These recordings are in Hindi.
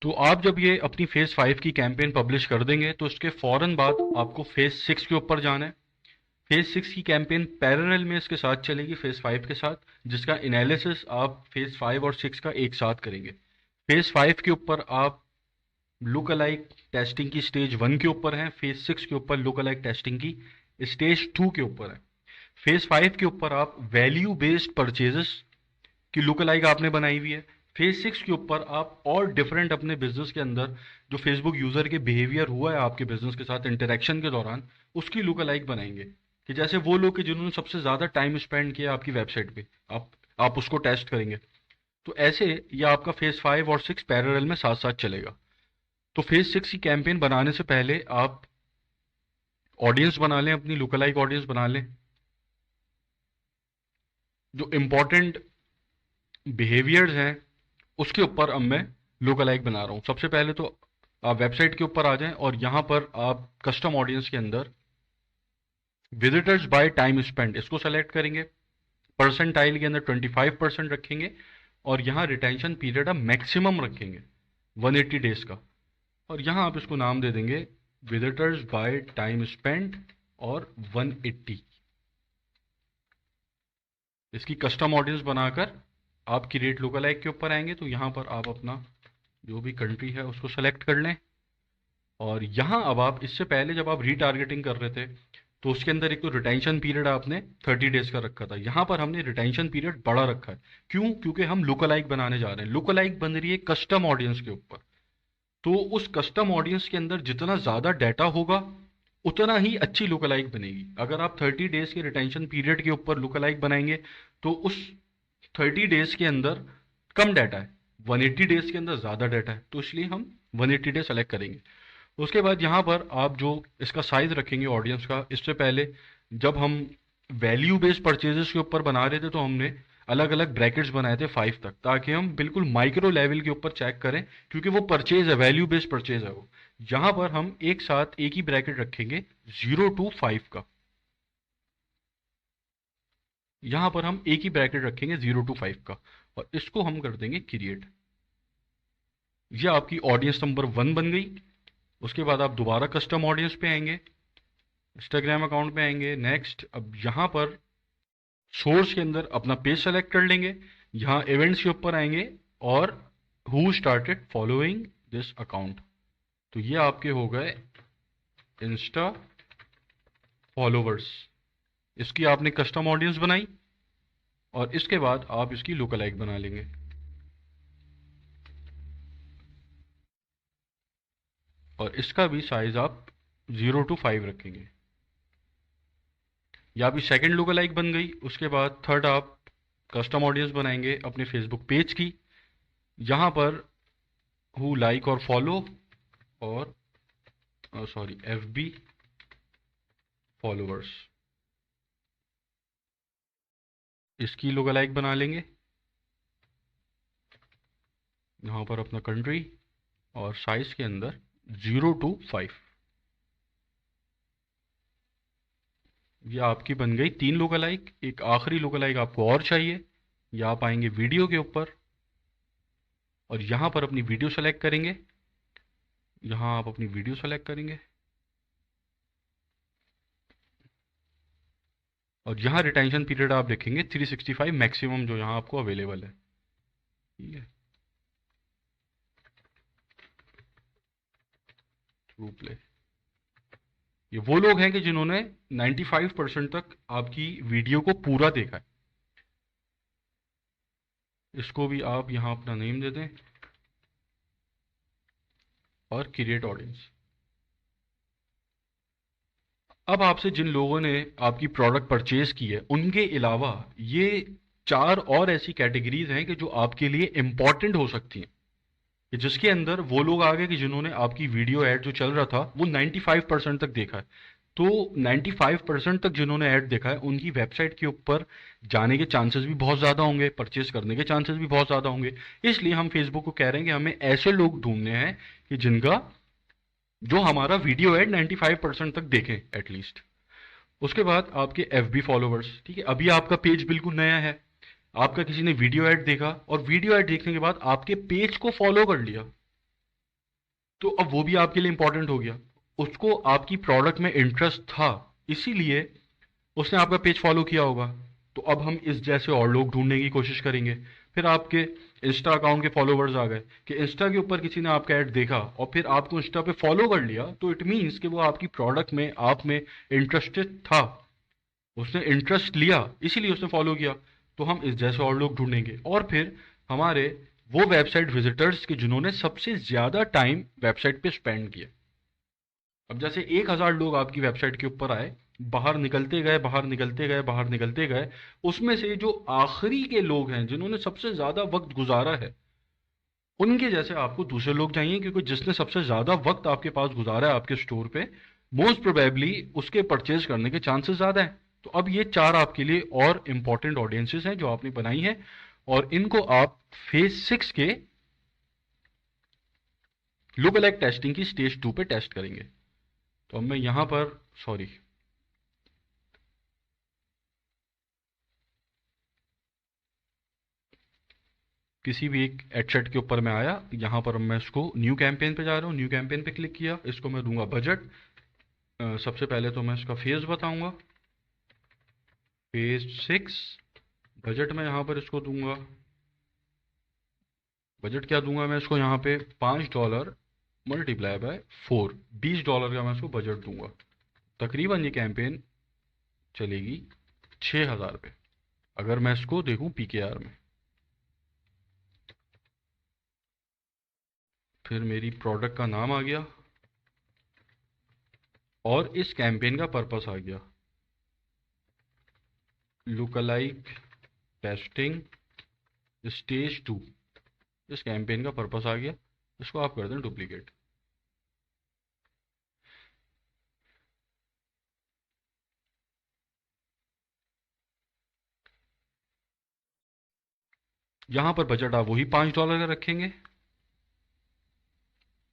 तो आप जब ये अपनी फेज़ 5 की कैंपेन पब्लिश कर देंगे तो उसके फ़ौरन बाद आपको फेज़ 6 के ऊपर जाना है। फेज़ 6 की कैंपेन पैरेलल में इसके साथ चलेगी फेज़ 5 के साथ, जिसका एनालिसिस आप फेज़ 5 और 6 का एक साथ करेंगे। फेज़ 5 के ऊपर आप लुक अलाइक टेस्टिंग की स्टेज 1 के ऊपर हैं, फेज़ 6 के ऊपर लुक अलाइक टेस्टिंग की स्टेज 2 के ऊपर है। फेज़ 5 के ऊपर आप वैल्यू बेस्ड परचेजेस की लुक अलाइक आपने बनाई हुई है। फेज 6 के ऊपर आप और डिफरेंट अपने बिजनेस के अंदर जो फेसबुक यूजर के बिहेवियर हुआ है आपके बिजनेस के साथ इंटरेक्शन के दौरान, उसकी लुक अलाइक बनाएंगे कि जैसे वो लोग कि जिन्होंने सबसे ज्यादा टाइम स्पेंड किया आपकी वेबसाइट पे, आप उसको टेस्ट करेंगे। तो ऐसे ये आपका फेज 5 और 6 पैरेलल में साथ साथ चलेगा। तो फेज 6 की कैंपेन बनाने से पहले आप ऑडियंस बना लें, अपनी लुक अलाइक ऑडियंस बना लें। जो इम्पोर्टेंट बिहेवियर्स हैं उसके ऊपर अब मैं लुक अलाइक बना रहा हूँ। सबसे पहले तो आप वेबसाइट के ऊपर आ जाएं और यहाँ पर आप कस्टम ऑडियंस के अंदर विजिटर्स बाय टाइम स्पेंड इसको सेलेक्ट करेंगे। परसेंटाइल के अंदर 25% रखेंगे और यहाँ रिटेंशन पीरियड आप मैक्सिमम रखेंगे 180 डेज का। और यहाँ आप इसको नाम दे देंगे विजिटर्स बाय टाइम स्पेंड और 180। इसकी कस्टम ऑडियंस बनाकर आप क्रिएट लुक अलाइक के ऊपर आएंगे तो यहाँ पर आप अपना जो भी कंट्री है उसको सेलेक्ट कर लें। और यहाँ अब आप इससे पहले जब आप रीटारगेटिंग कर रहे थे तो उसके अंदर एक तो रिटेंशन पीरियड आपने 30 डेज का रखा था, यहाँ पर हमने रिटेंशन पीरियड बड़ा रखा है। क्यों? क्योंकि हम लुक अलाइक बनाने जा रहे हैं। लुक अलाइक बन रही है कस्टम ऑडियंस के ऊपर। तो उस कस्टम ऑडियंस के अंदर जितना ज़्यादा डाटा होगा उतना ही अच्छी लुक अलाइक बनेगी। अगर आप 30 डेज के रिटेंशन पीरियड के ऊपर लुक अलाइक बनाएंगे तो उस 30 डेज के अंदर कम डाटा है, 180 डेज के अंदर ज़्यादा डाटा है, तो इसलिए हम 180 डेज सेलेक्ट करेंगे। उसके बाद यहाँ पर आप जो इसका साइज रखेंगे ऑडियंस का, इससे पहले जब हम वैल्यू बेस्ड परचेजेस के ऊपर बना रहे थे तो हमने अलग अलग ब्रैकेट्स बनाए थे 5 तक, ताकि हम बिल्कुल माइक्रो लेवल के ऊपर चेक करें, क्योंकि वो परचेज है, वैल्यू बेस्ड परचेज है वो। यहाँ पर हम एक साथ एक ही ब्रैकेट रखेंगे 0 to 5 का। यहाँ पर हम एक ही ब्रैकेट रखेंगे 0 to 5 का और इसको हम कर देंगे क्रिएट। ये आपकी ऑडियंस नंबर 1 बन गई। उसके बाद आप दोबारा कस्टम ऑडियंस पे आएंगे, इंस्टाग्राम अकाउंट पे आएंगे। नेक्स्ट अब यहाँ पर सोर्स के अंदर अपना पेज सेलेक्ट कर लेंगे, यहाँ इवेंट्स के ऊपर आएंगे और who started following this account. तो ये आपके हो गए इंस्टा फॉलोवर्स। इसकी आपने कस्टम ऑडियंस बनाई और इसके बाद आप इसकी लुक अलाइक बना लेंगे। और इसका भी साइज आप 0 to 5 रखेंगे। या भी सेकंड लुक अलाइक बन गई। उसके बाद थर्ड आप कस्टम ऑडियंस बनाएंगे अपने फेसबुक पेज की, यहाँ पर हु लाइक और फॉलो और सॉरी एफ बी फॉलोअर्स, इसकी लुक अलाइक बना लेंगे। यहाँ पर अपना कंट्री और साइज के अंदर 0 to 5। ये आपकी बन गई 3 लुक अलाइक। एक आखिरी लुक अलाइक आपको और चाहिए, या आप आएंगे वीडियो के ऊपर और यहाँ पर अपनी वीडियो सेलेक्ट करेंगे। यहाँ आप अपनी वीडियो सेलेक्ट करेंगे और यहाँ रिटेंशन पीरियड आप देखेंगे 365 मैक्सिमम जो यहाँ आपको अवेलेबल है। ठीक है, ट्रू प्ले। ये वो लोग हैं कि जिन्होंने 95% तक आपकी वीडियो को पूरा देखा है। इसको भी आप यहाँ अपना नेम दे दें और क्रिएट ऑडियंस। अब आपसे जिन लोगों ने आपकी प्रोडक्ट परचेज की है उनके अलावा ये 4 और ऐसी कैटेगरीज हैं कि जो आपके लिए इंपॉर्टेंट हो सकती हैं, कि जिसके अंदर वो लोग आ गए कि जिन्होंने आपकी वीडियो ऐड जो चल रहा था वो 95% तक देखा है। तो 95% तक जिन्होंने ऐड देखा है उनकी वेबसाइट के ऊपर जाने के चांसेस भी बहुत ज़्यादा होंगे, परचेज करने के चांसेस भी बहुत ज़्यादा होंगे। इसलिए हम फेसबुक को कह रहे हैं कि हमें ऐसे लोग ढूंढने हैं कि जिनका जो हमारा वीडियो ऐड 95% तक देखें एटलीस्ट। उसके बाद आपके एफ बी फॉलोवर्स। ठीक है, अभी आपका पेज बिल्कुल नया है, आपका किसी ने वीडियो ऐड देखा और वीडियो ऐड देखने के बाद आपके पेज को फॉलो कर लिया, तो अब वो भी आपके लिए इंपॉर्टेंट हो गया। उसको आपकी प्रोडक्ट में इंटरेस्ट था, इसीलिए उसने आपका पेज फॉलो किया होगा। तो अब हम इस जैसे और लोग ढूंढने की कोशिश करेंगे। फिर आपके इंस्टा अकाउंट के फॉलोवर्स आ गए कि इंस्टा के ऊपर किसी ने आपका ऐड देखा और फिर आपको इंस्टा पे फॉलो कर लिया, तो इट मीन्स कि वो आपकी प्रोडक्ट में, आप में इंटरेस्टेड था, उसने इंटरेस्ट लिया, इसीलिए उसने फॉलो किया। तो हम इस जैसे और लोग ढूंढेंगे और फिर हमारे वो वेबसाइट विजिटर्स के जिन्होंने सबसे ज्यादा टाइम वेबसाइट पे स्पेंड किया। अब जैसे 1,000 लोग आपकी वेबसाइट के ऊपर आए, बाहर निकलते गए, बाहर निकलते गए, बाहर निकलते गए, उसमें से जो आखिरी के लोग हैं जिन्होंने सबसे ज्यादा वक्त गुजारा है, उनके जैसे आपको दूसरे लोग चाहिए, क्योंकि जिसने सबसे ज्यादा वक्त आपके पास गुजारा है आपके स्टोर पे, मोस्ट प्रोबेबली उसके परचेज करने के चांसेस ज्यादा हैं। तो अब ये 4 आपके लिए और इंपॉर्टेंट ऑडियंसेस हैं जो आपने बनाई हैं, और इनको आप फेज 6 के लुक-अलाइक टेस्टिंग की स्टेज 2 पे टेस्ट करेंगे। तो अब मैं यहां पर, सॉरी, किसी भी एक एडसेट के ऊपर मैं आया, यहाँ पर मैं इसको न्यू कैंपेन पे जा रहा हूँ, न्यू कैंपेन पे क्लिक किया, इसको मैं दूंगा बजट। सबसे पहले तो मैं इसका फेज बताऊंगा, फेज 6 बजट। मैं यहाँ पर इसको दूंगा, बजट क्या दूंगा मैं इसको यहाँ पे $5 मल्टीप्लाई बाय 4, $20 का मैं इसको बजट दूंगा। तकरीबन ये कैंपेन चलेगी 6,000 पे, अगर मैं इसको देखूं पीकेआर में। फिर मेरी प्रोडक्ट का नाम आ गया और इस कैंपेन का पर्पस आ गया, लुक अलाइक टेस्टिंग स्टेज 2। इस कैंपेन का पर्पस आ गया, इसको आप कर दें डुप्लीकेट। यहां पर बजट आप वही $5 का रखेंगे,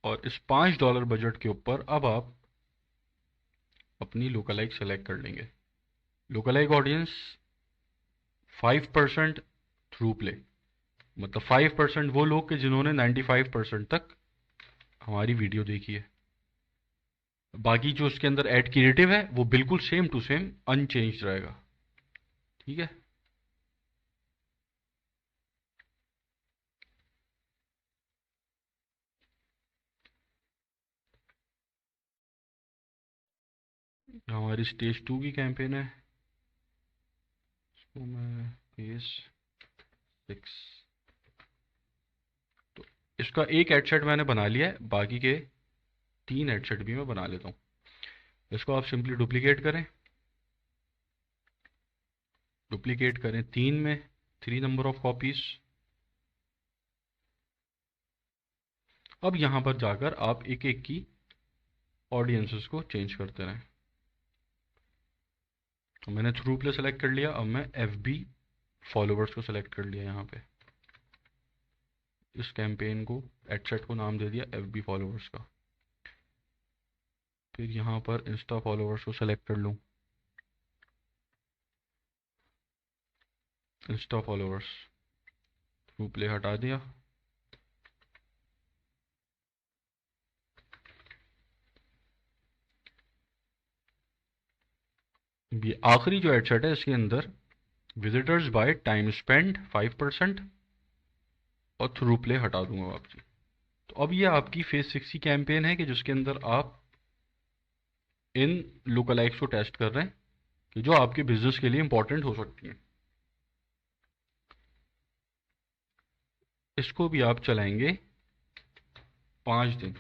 और इस $5 बजट के ऊपर अब आप अपनी लुक-अलाइक सेलेक्ट कर लेंगे। लुक-अलाइक ऑडियंस 5% थ्रू प्ले, मतलब 5% वो लोग के जिन्होंने 95% तक हमारी वीडियो देखी है। बाकी जो उसके अंदर ऐड क्रिएटिव है वो बिल्कुल सेम टू सेम अनचेंज रहेगा। ठीक है, हमारी स्टेज 2 की कैंपेन है, इसको मैं फेज 6, तो इसका एक हेडसेट मैंने बना लिया है, बाकी के 3 हेडसेट भी मैं बना लेता हूँ। इसको आप सिंपली डुप्लीकेट करें, डुप्लीकेट करें 3 में, 3 नंबर ऑफ कॉपीज। अब यहां पर जाकर आप एक एक की ऑडियंसेस को चेंज करते रहें। तो मैंने थ्रू प्ले सेलेक्ट कर लिया, अब मैं FB फॉलोवर्स को सेलेक्ट कर लिया। यहाँ पे इस कैंपेन को, एडसेट को नाम दे दिया FB फॉलोवर्स का। फिर यहाँ पर इंस्टा फॉलोवर्स को सेलेक्ट कर लूँ, इंस्टा फॉलोवर्स, थ्रू प्ले हटा दिया। ये आखिरी जो एडसेट है इसके अंदर विजिटर्स बाय टाइम स्पेंड 5% और थ्रू प्ले हटा दूंगा वापसी। तो अब ये आपकी फेज 6 की कैंपेन है कि जिसके अंदर आप इन लुक अलाइक्स को टेस्ट कर रहे हैं कि जो आपके बिजनेस के लिए इंपॉर्टेंट हो सकती हैं। इसको भी आप चलाएंगे 5 दिन।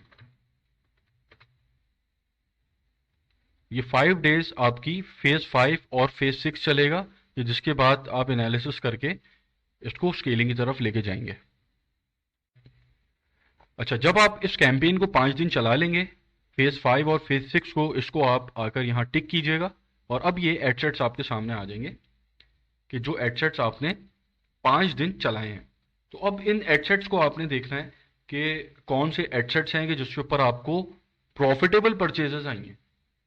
ये 5 डेज आपकी फेज 5 और फेज 6 चलेगा, कि जिसके बाद आप एनालिसिस करके इसको स्केलिंग की तरफ लेके जाएंगे। अच्छा, जब आप इस कैंपेन को 5 दिन चला लेंगे, फेज 5 और फेज 6 को, इसको आप आकर यहाँ टिक कीजिएगा, और अब ये एडसेट्स आपके सामने आ जाएंगे कि जो एडसेट्स आपने 5 दिन चलाए हैं। तो अब इन एडसेट्स को आपने देखना है कि कौन से एडसेट्स हैं कि जिसके ऊपर आपको प्रॉफिटेबल परचेजेस आएंगे,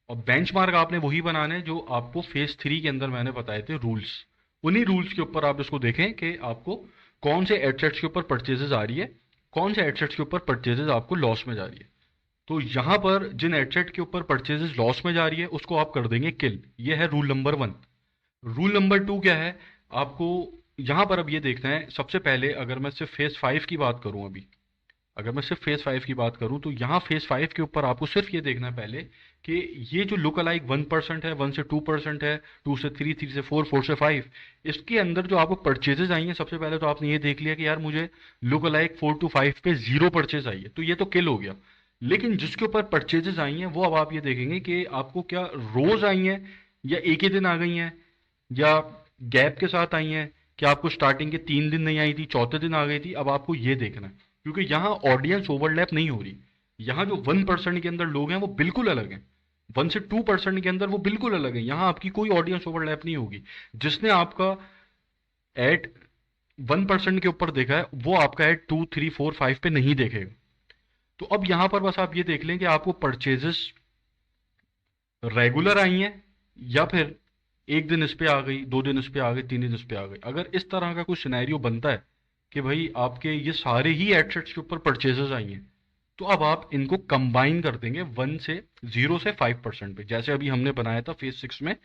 और बेंचमार्क आपने वही बनाने हैं जो आपको फेज 3 के अंदर मैंने बताए थे रूल्स। उन्हीं रूल्स के ऊपर आप इसको देखें कि आपको कौन से एडसेट्स के ऊपर परचेजेस आ रही है, कौन से एडसेट्स के ऊपर परचेजेस आपको लॉस में जा रही है। तो यहाँ पर जिन एडसेट के ऊपर परचेजेस लॉस में जा रही है उसको आप कर देंगे किल। ये है रूल नंबर 1। रूल नंबर 2 क्या है, आपको यहाँ पर अब ये देखना है। सबसे पहले अगर मैं सिर्फ फेज 5 की बात करूँ, अभी अगर मैं सिर्फ फेज 5 की बात करूँ, तो यहाँ फेज 5 के ऊपर आपको सिर्फ ये देखना है पहले कि ये जो लुक अलाइक 1% है, 1 से 2% है, 2 से 3, 3 से 4, 4 से 5, इसके अंदर जो आपको परचेजेज आई हैं, सबसे पहले तो आपने ये देख लिया कि यार मुझे लुक अलाइक 4 to 5 पे जीरो परचेज आई है, तो ये तो किल हो गया। लेकिन जिसके ऊपर परचेजेज आई हैं वो अब आप ये देखेंगे कि आपको क्या रोज आई हैं, या एक ही दिन आ गई हैं, या गैप के साथ आई हैं, कि आपको स्टार्टिंग के 3 दिन नहीं आई थी, चौथे दिन आ गई थी। अब आपको ये देखना है, क्योंकि यहाँ ऑडियंस ओवरलैप नहीं हो रही। यहाँ जो 1% के अंदर लोग हैं वो बिल्कुल अलग हैं, 1 से 2% के अंदर वो बिल्कुल अलग है। यहाँ आपकी कोई ऑडियंस ओवरलैप नहीं होगी। जिसने आपका एड 1% के ऊपर देखा है वो आपका एड 2, 3, 4, 5 पे नहीं देखेगा। तो अब यहाँ पर बस आप ये देख लें कि आपको परचेजेस रेगुलर आई हैं, या फिर एक दिन इस पे आ गई, 2 दिन इस पे आ गई, 3 दिन इस पे आ गई। अगर इस तरह का कोई सिनेरियो बनता है कि भाई आपके ये सारे ही एडसेट्स के ऊपर परचेजेस आई हैं, तो अब आप इनको कंबाइन कर देंगे 0 से 5% पे, जैसे अभी हमने बनाया था फेज 6 में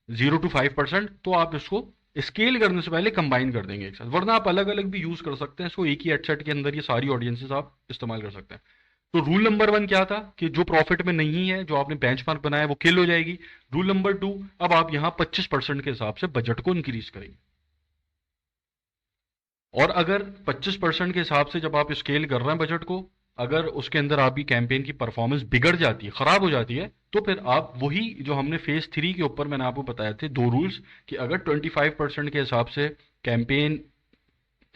0 to 5%। तो आप इसको स्केल करने से पहले कंबाइन कर देंगे एक साथ, वरना आप अलग अलग भी यूज कर सकते हैं इसको। एक ही एडसेट के अंदर ये सारी ऑडियंसेस आप इस्तेमाल कर सकते हैं। तो रूल नंबर 1 क्या था कि जो प्रॉफिट में नहीं है, जो आपने बेंचमार्क बनाया, वो किल हो जाएगी। रूल नंबर 2, अब आप यहां 25% के हिसाब से बजट को इंक्रीज करेंगे। और अगर 25% के हिसाब से जब आप स्केल कर रहे हैं बजट को, अगर उसके अंदर आपकी कैंपेन की परफॉर्मेंस बिगड़ जाती है, खराब हो जाती है, तो फिर आप वही जो हमने फेज 3 के ऊपर मैंने आपको बताए थे 2 रूल्स, कि अगर 25% के हिसाब से कैंपेन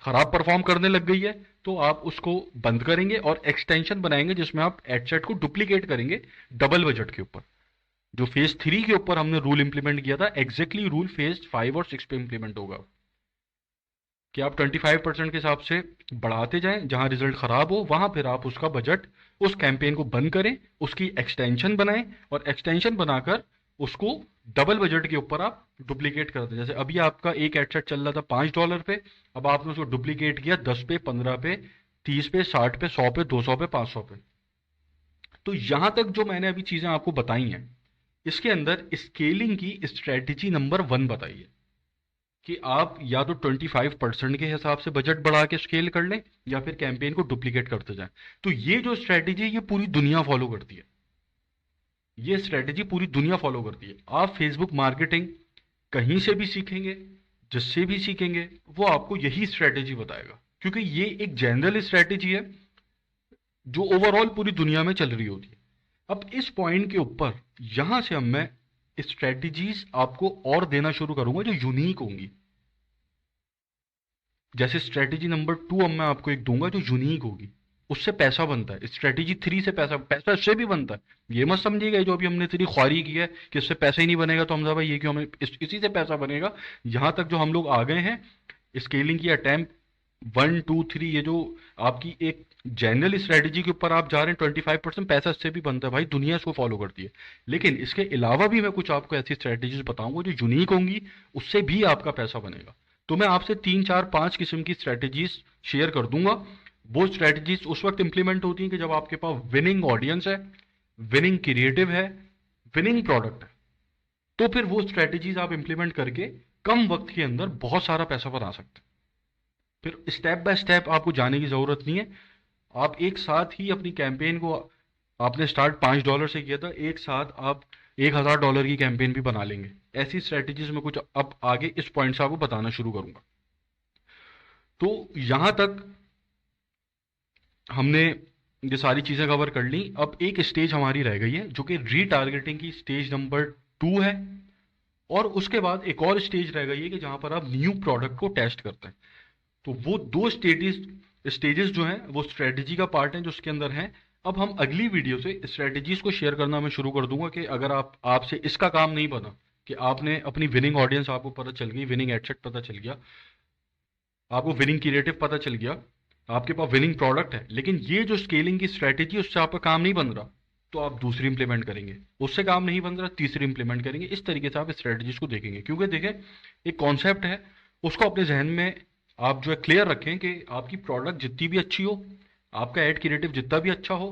खराब परफॉर्म करने लग गई है तो आप उसको बंद करेंगे और एक्सटेंशन बनाएंगे जिसमें आप एडसेट को डुप्लीकेट करेंगे डबल बजट के ऊपर। जो फेज 3 के ऊपर हमने रूल इंप्लीमेंट किया था, एग्जैक्टली रूल फेज 5 और 6 पे इंप्लीमेंट होगा, कि आप 25% के हिसाब से बढ़ाते जाएं, जहां रिजल्ट खराब हो वहां फिर आप उसका बजट, उस कैंपेन को बंद करें, उसकी एक्सटेंशन बनाएं, और एक्सटेंशन बनाकर उसको डबल बजट के ऊपर आप डुप्लीकेट कर दें। जैसे अभी आपका एक एडसेट चल रहा था $5 पे, अब आपने उसको डुप्लीकेट किया 10 पे, 15 पे, 30 पे, 60 पे, 100 पे, 200 पे, 500 पे। तो यहां तक जो मैंने अभी चीजें आपको बताई हैं, इसके अंदर स्केलिंग की स्ट्रेटेजी नंबर 1 बताइए कि आप या तो 25% के हिसाब से बजट बढ़ा के स्केल कर लें, या फिर कैंपेन को डुप्लीकेट करते जाएं। तो ये जो स्ट्रेटेजी है ये पूरी दुनिया फॉलो करती है, ये स्ट्रेटेजी पूरी दुनिया फॉलो करती है। आप फेसबुक मार्केटिंग कहीं से भी सीखेंगे, जिससे भी सीखेंगे, वो आपको यही स्ट्रेटेजी बताएगा, क्योंकि ये एक जनरल स्ट्रेटेजी है जो ओवरऑल पूरी दुनिया में चल रही होती है। अब इस पॉइंट के ऊपर यहां से अब मैं स्ट्रेटेजीज आपको और देना शुरू करूंगा जो यूनिक होंगी। जैसे स्ट्रेटेजी नंबर 2 अब मैं आपको एक दूंगा जो यूनिक होगी, उससे पैसा बनता है। स्ट्रेटेजी 3 से पैसा पैसा इससे भी बनता है। ये मत समझिएगा जो अभी हमने तेरी ख्वारी की है कि इससे पैसा ही नहीं बनेगा तो हम भाई ये क्यों, हमें इसी से पैसा बनेगा। यहां तक जो हम लोग आ गए हैं स्केलिंग की अटेम्प्ट 1, 2, 3, ये जो आपकी एक जनरल स्ट्रेटेजी के ऊपर आप जा रहे हैं 25%, पैसा इससे भी बनता है भाई, दुनिया इसको फॉलो करती है। लेकिन इसके अलावा भी मैं कुछ आपको ऐसी स्ट्रेटेजीज बताऊंगा जो यूनिक होंगी, उससे भी आपका पैसा बनेगा। तो मैं आपसे 3, 4, 5 किस्म की स्ट्रेटेजीज शेयर कर दूंगा। वो स्ट्रेटेजीज उस वक्त इंप्लीमेंट होती हैं कि जब आपके पास विनिंग ऑडियंस है, विनिंग क्रिएटिव है, विनिंग प्रोडक्ट है। तो फिर वो स्ट्रेटेजीज आप इंप्लीमेंट करके कम वक्त के अंदर बहुत सारा पैसा बना सकते हैं। फिर स्टेप बाय स्टेप आपको जाने की जरूरत नहीं है। आप एक साथ ही अपनी कैंपेन को, आपने स्टार्ट $5 से किया था, एक साथ आप $1000 की कैंपेन भी बना लेंगे। ऐसी स्ट्रेटेजीज में कुछ अब आगे इस पॉइंट से आपको बताना शुरू करूंगा। तो यहां तक हमने ये सारी चीजें कवर कर ली। अब एक स्टेज हमारी रह गई है जो कि रीटारगेटिंग की स्टेज नंबर 2 है। और उसके बाद एक और स्टेज रह गई है कि जहां पर आप न्यू प्रोडक्ट को टेस्ट करते हैं। तो वो दो स्टेजेस जो हैं वो स्ट्रेटेजी का पार्ट है जो उसके अंदर है। अब हम अगली वीडियो से स्ट्रेटेजीज को शेयर करना मैं शुरू कर दूंगा कि अगर आपसे इसका काम नहीं बना कि आपने अपनी विनिंग ऑडियंस आपको पता चल गई, विनिंग एडसेट पता चल गया, आपको विनिंग क्रिएटिव पता चल गया, आपके पास विनिंग प्रोडक्ट है, लेकिन ये जो स्केलिंग की स्ट्रेटेजी उससे आपका काम नहीं बन रहा, तो आप दूसरी इंप्लीमेंट करेंगे। उससे काम नहीं बन रहा, तीसरी इंप्लीमेंट करेंगे। इस तरीके से आप स्ट्रेटेजीज को देखेंगे। क्योंकि देखें, एक कॉन्सेप्ट है, उसको अपने जहन में आप जो है क्लियर रखें कि आपकी प्रोडक्ट जितनी भी अच्छी हो, आपका एड क्रिएटिव जितना भी अच्छा हो,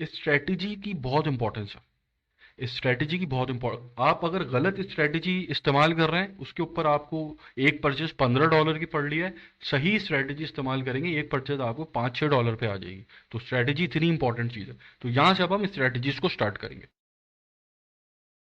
इस स्ट्रेटेजी की बहुत इंपॉर्टेंस है। इस स्ट्रेटेजी की बहुत इंपॉर्टेंट, आप अगर गलत स्ट्रेटेजी इस्तेमाल कर रहे हैं, उसके ऊपर आपको एक परचेज $15 की पड़ रही है, सही स्ट्रेटेजी इस्तेमाल करेंगे एक परचेज आपको $5-6 पे आ जाएगी। तो स्ट्रेटेजी इतनी इंपॉर्टेंट चीज़ है। तो यहाँ से अब हम स्ट्रेटेजीज को स्टार्ट करेंगे।